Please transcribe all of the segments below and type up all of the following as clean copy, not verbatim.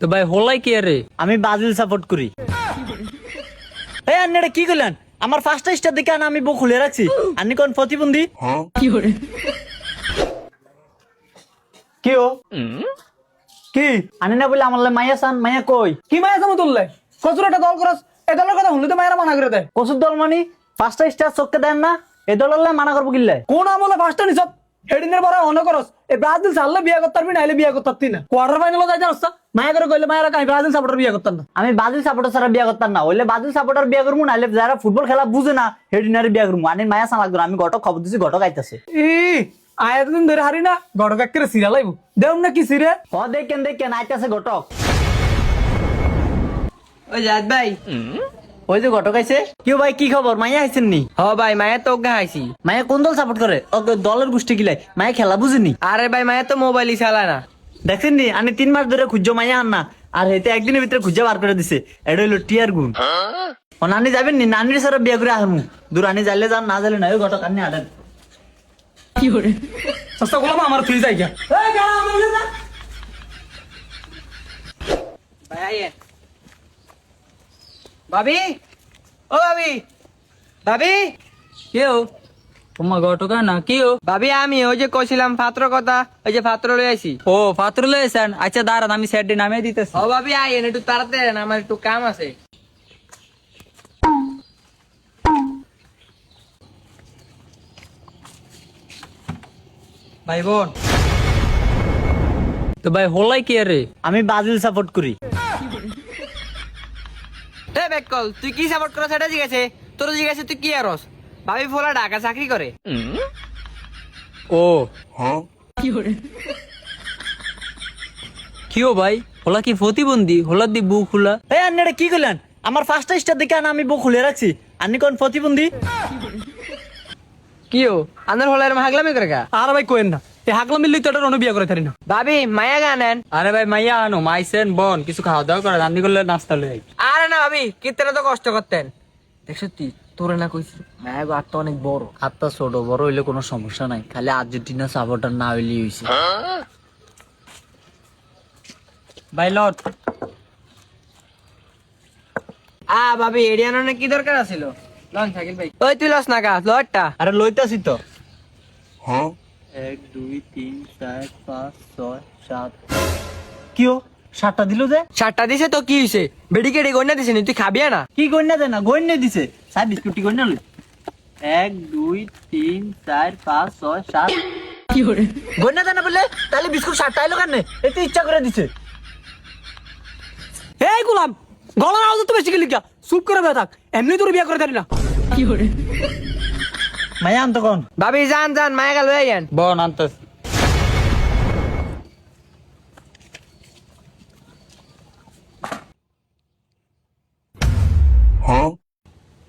তো ভাই হলাই কি আরে? আমি ব্রাজিল সাপোর্ট করি। এই আপনি এটা কি করলেন? আমার ফার্স্ট স্টার দেখে আমি বউ খুলে রাখছি, আপনি কোন প্রতিবন্ধী? কি ও কি আনি না বলে আমার মাইয়া চান? মাইয়া কই? কি মায়া যাবো তুললে কচুর একটা দল করস, এই দলের কথা শুনলে তো মায়েরা মানা করে দেয়। কসুর দল মানি ফার্স্ট স্টার চোখকে দেন না, এ দলের মানা করবো কিল্লে? কোন আমলে ফার্স্ট নিছ হেডিনের পরে অন করস, এই ব্রাজিল ছাড়লে বিয়ে করতে পারবি, নাইলে বিয়ে করতে পারতি না। কোয়ার্টার ফাইনালে যাইতে আসছ মায়া করে কইলে মায়েরা কাই ব্রাজিল সাপোর্টার বিয়ে করতাম না। আমি ব্রাজিল সাপোর্টার ছাড়া বিয়ে করতাম না, হইলে ব্রাজিল সাপোর্টার বিয়ে করবো, নাইলে যারা ফুটবল খেলা বুঝে না হেডিনারে বিয়ে করবো। আনি মায়া চান লাগবে না, আমি ঘটক খবর দিচ্ছি, ঘটক আইতাছে। এতদিন ধরে হারি না গড়ক এক সিরিয়াল আইব দেও না কি সিরিয়াল। দেখেন আইতাছে ঘটক। ওই জাত ভাই, ওই যে ঘটক আইছে। কেউ ভাই কি খবর? মাইয়া আইছেন নি? হ ভাই মায়া তো হাইছি। মায়া কোন দল সাপোর্ট করে? দলের গোষ্ঠী কিলাই মায়া খেলা বুঝেনি। আরে ভাই মায়া তো মোবাইলই চালায় না। দেখছেন নি আমি 3 মাস ধরে খুঁজো মাইয়া আন না, আর হেতে একদিনের ভিতরে খুঁজে বার করে দিছে। এটা হইলো টিয়ার গুণ। ও নানি যাবেন নি? নানির সারা বিয়ে করে আহমু। দূর আনি যাইলে যান, না যাইলে নাই। ওই ঘটক আনি আডেন। সস্তা গোলাম আমার তুই যাই গিয়া। ভাই আইয়েন। ভাবি, ও ভাবি, ভাবি, কেউ তোমার ঘটকা না কেউ? ভাবি আমি ওই যে কইছিলাম পাত্র কথা, ওই যে পাত্র লই আইছি। ও পাত্র লয়েছেন? আচ্ছা দাঁড়ান, আমি স্যার নামে দিতেছি। ও ভাবি আইয়েন, একটু তাড়াতাড়ি আইয়েন, আমার একটু কাম আছে। ভাই বোন, তো ভাই হলাই কি আরে? আমি ব্রাজিল সাপোর্ট করি। এ বেকল, তুই কি সাপোর্ট করছ সেটা জিজ্ঞাসে, তোর জিজ্ঞাসে তুই কি আরস? ভাবি ফোলা ঢাকা চাকরি করে। ও কিও ভাই, হলা কি প্রতিবন্ধী? হলা দি বুক খোলা। এই আপনি এটা কি করলেন? আমার ফার্স্ট স্টার দেখে আমি বউ খুলে রাখছি, আপনি কোন প্রতিবন্ধী? কিও আন্দার হলার হাগলামি করে গা। আর ভাই কোয়েন না, এই হাগলা মিললি তো এটা বিয়ে করে থারি না। ভাবি মায়া গানেন। আরে ভাই মাইয়া আনো, মাইছেন বোন কিছু খাওয়া দাওয়া করে, রান্নি করলে নাস্তা লই। আরে না ভাবি, কিতনা তো কষ্ট করতেন। দেখছ তুই, তোরে না কইছি মায়া গো আত্মা অনেক বড়। হাতটা ছোট বড় হইলে কোনো সমস্যা নাই, খালি আর্জেন্টিনা সাপোর্টার না হইলেই হইছে। ভাই লট ভাবি এরিয়ানো কি দরকার আছিল? লন থাকিল ভাই, ওই তুই লস না গা লটটা। আরে লইতাছি তো। 1 2 3 4 5 6 7। কিও 7টা দিল যে? সাতটা দিছে তো কি হইছে? বেডি কেডি গন্যা দিছে নি, তুই খাবি না? কি গন্যা দেয় না? গন্যা দিছে। 7 বিস্কুটি গন্যা লই। 1 2 3 4 5 6 7। কি হরে গন্যা দেয় না বলে? তাহলে বিস্কুট 7টা আইলো কেন? এতে ইচ্ছা করে দিছে। এই গোলাম, গলার আওয়াজ তো বেশি গেলি গা, চুপ করে বে থাক, এমনি তোর বিয়ে করে থারি না। মায়া আনতো কোন? ভাবি যান যান, মায়া গা লই আইয়েন। বোন আনতেছ।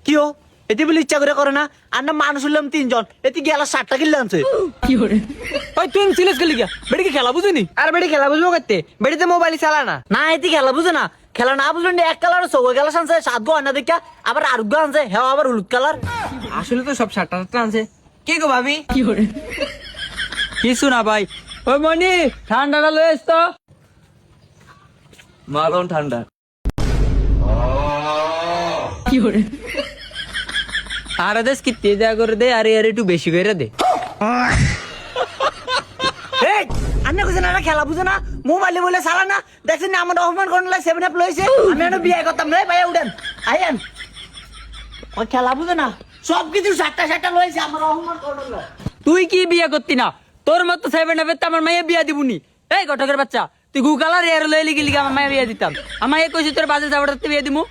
কিও এতে বলে ইচ্ছা করে করে না? আর না মানুষ হইলাম 3 জন, এতে গেলা 7টা কিনলে আনছে। ওই তুই সিরিয়াস গেলি গা, বেড়ি কি খেলা বুঝিনি? আর বেডি খেলা বুঝবো করতে? বেডিতে মোবাইল চালা না। না এতে খেলা বুঝে না, খেলা না বুঝলেন এক কালার চৌক গেলা আনছে, 7 গো আনা দেখা আবার 8 গো আনছে, হ্যাঁ আবার হলুদ কালার। আসলে তো সব সাতটা সাতটা আনছে। কি গো ভাবি? কিছু না ভাই। ওই মনি ঠান্ডাটা লয়ে আস তো। মালন ঠান্ডা। আরে দেশ কি তেজা করে দে, আরে আরে একটু বেশি করে দে। এই আন্না কইছেন না খেলা বুঝে না, মোবাইলে বলে চালা না, দেখছেন না আমার অপমান করন লাই 7 আপ লইছে। আমি এনে বিয়ে করতাম রে ভাই, উঠেন আইয়েন। ও খেলা বুঝে না, সব কিছু 7টা লইছে, আমার অপমান করন লাই। তুই কি বিয়ে করতি না? তোর মতো 7 আপে তো আমার মাইয়া বিয়া দিবুনি। এই ঘটকের বাচ্চা, তুই গুকালার এর লইলি গেলি আমার মাইয়া বিয়া দিতাম। আমার মাইয়া কইছি তোর বাজে যাবড়াতে বিয়া দিমু।